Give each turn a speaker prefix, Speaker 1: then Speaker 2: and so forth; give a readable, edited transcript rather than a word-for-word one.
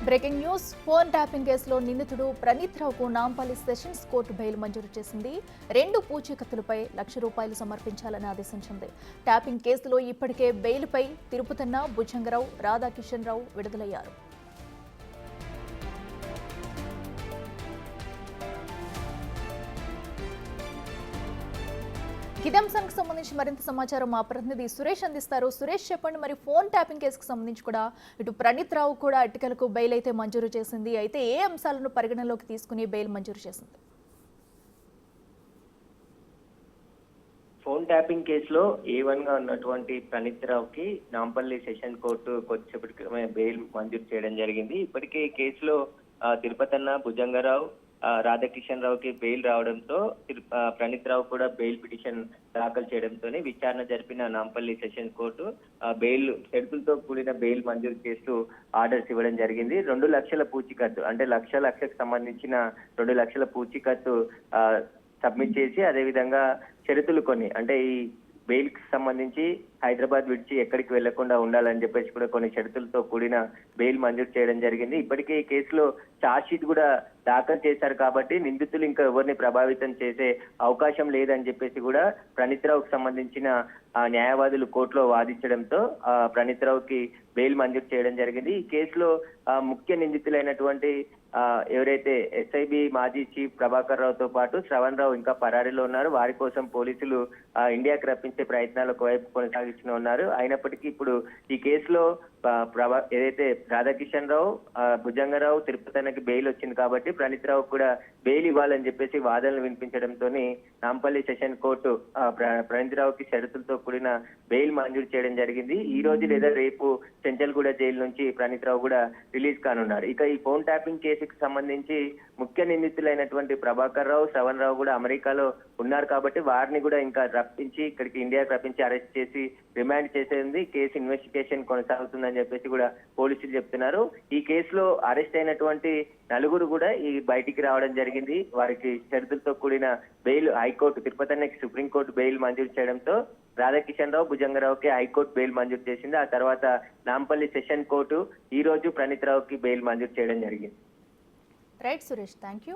Speaker 1: Breaking news. Phone tapping కేసులో నిందితుడు ప్రణీత్ రావుకు నాంపల్లి సెషన్స్ కోర్టు బెయిల్ మంజూరు చేసింది. 2 పూచీకత్తులపై ₹1,00,000 సమర్పించాలని ఆదేశించింది. ట్యాపింగ్ కేసులో ఇప్పటికే బెయిల్పై తిరుపతన్న, భుజంగరావు, రాధాకిషన్ రావు విడుదలయ్యారు. ఇదే అంశానికి సంబంధించి మరింత సమాచారం మా ప్రతినిధి సురేష్ అందిస్తారు. సురేష్, చెప్పండి, మరి ఫోన్ ట్యాపింగ్ కేసుకు సంబంధించి కూడా ఇటు ప్రణీత్ రావు కూడా అటికలకు బెయిల్ అయితే మంజూరు చేసింది. అయితే ఏ అంశాలను పరిగణలోకి తీసుకుని బెయిల్ మంజూరు చేసింది?
Speaker 2: ఫోన్ ట్యాపింగ్ కేసులో A1 గా ఉన్నటువంటి ప్రణీత్ రావుకి నాంపల్లి సెషన్ కోర్టు కొద్దిసేపటి క్రితమే బెయిల్ మంజూరు చేయడం జరిగింది. ఇప్పటికే ఈ కేసులో తిరుపతన్న, భుజంగరావు, రాధాకిషన్ రావుకి బెయిల్ రావడంతో ప్రణీత్ రావు కూడా బెయిల్ పిటిషన్ దాఖలు చేయడంతో విచారణ జరిపిన నాంపల్లి సెషన్ కోర్టు బెయిల్ షరతులతో కూడిన బెయిల్ మంజూరు చేస్తూ ఆర్డర్స్ ఇవ్వడం జరిగింది. 2 లక్షల పూచీకత్తు అంటే లక్షకు సంబంధించిన 2 లక్షల పూచీకత్తు సబ్మిట్ చేసి, అదేవిధంగా షరతులు కొన్ని అంటే ఈ బెయిల్ కి సంబంధించి హైదరాబాద్ విడిచి ఎక్కడికి వెళ్లకుండా ఉండాలని చెప్పేసి కూడా కొన్ని షరతులతో కూడిన బెయిల్ మంజూరు చేయడం జరిగింది. ఇప్పటికే ఈ కేసులో ఛార్జ్ షీట్ కూడా దాఖలు చేశారు కాబట్టి నిందితులు ఇంకా ఎవరిని ప్రభావితం చేసే అవకాశం లేదని చెప్పేసి కూడా ప్రణీత్ రావుకి సంబంధించిన న్యాయవాదులు కోర్టులో వాదించడంతో ప్రణీత్ రావుకి బెయిల్ మంజూరు చేయడం జరిగింది. ఈ కేసులో ముఖ్య నిందితులైనటువంటి ఎవరైతే SIB మాజీ చీఫ్ ప్రభాకర్ రావుతో పాటు శ్రవణ్ రావు ఇంకా పరారీలో ఉన్నారు. వారి కోసం పోలీసులు ఇండియాకి రప్పించే ప్రయత్నాలు ఒకవైపు కొనసాగిస్తూ ఉన్నారు. అయినప్పటికీ ఇప్పుడు ఈ కేసులో ఏదైతే రాధాకిషన్ రావు, భుజంగరావు, తిరుపతన్నకి బెయిల్ వచ్చింది కాబట్టి ప్రణీత్ రావు కూడా బెయిల్ ఇవ్వాలని చెప్పేసి వాదనలు వినిపించడంతో నాంపల్లి సెషన్ కోర్టు ప్రణీత్ రావుకి షరతులతో కూడిన బెయిల్ మంజూరు చేయడం జరిగింది. ఈ రోజు లేదా రేపు చెంచల్గూడ జైలు నుంచి ప్రణీత్ రావు కూడా రిలీజ్ కానున్నారు. ఇక ఈ ఫోన్ ట్యాపింగ్ కేసుకి సంబంధించి ముఖ్య నిందితులైనటువంటి ప్రభాకర్ రావు, శ్రవణ్ రావు కూడా అమెరికాలో ఉన్నారు కాబట్టి వారిని కూడా ఇంకా రప్పించి ఇక్కడికి ఇండియాకి రప్పించి అరెస్ట్ చేసి రిమాండ్ చేసేది. కేసు ఇన్వెస్టిగేషన్ కొనసాగుతుందని చెప్పేసి కూడా పోలీసులు చెప్తున్నారు. ఈ కేసులో అరెస్ట్ అయినటువంటి 4 కూడా ఈ బయటికి రావడం జరిగింది. వారికి షరతులతో కూడిన బెయిల్ హైకోర్టు తిరుపతన్నకి సుప్రీంకోర్టు బెయిల్ మంజూరు చేయడంతో రాధాకిషన్ రావు, భుజంగరావుకి హైకోర్టు బెయిల్ మంజూరు చేసింది. ఆ తర్వాత నాంపల్లి సెషన్ కోర్టు ఈ రోజు ప్రణీత్ రావుకి బెయిల్ మంజూరు చేయడం జరిగింది.
Speaker 1: Right Suresh, thank you.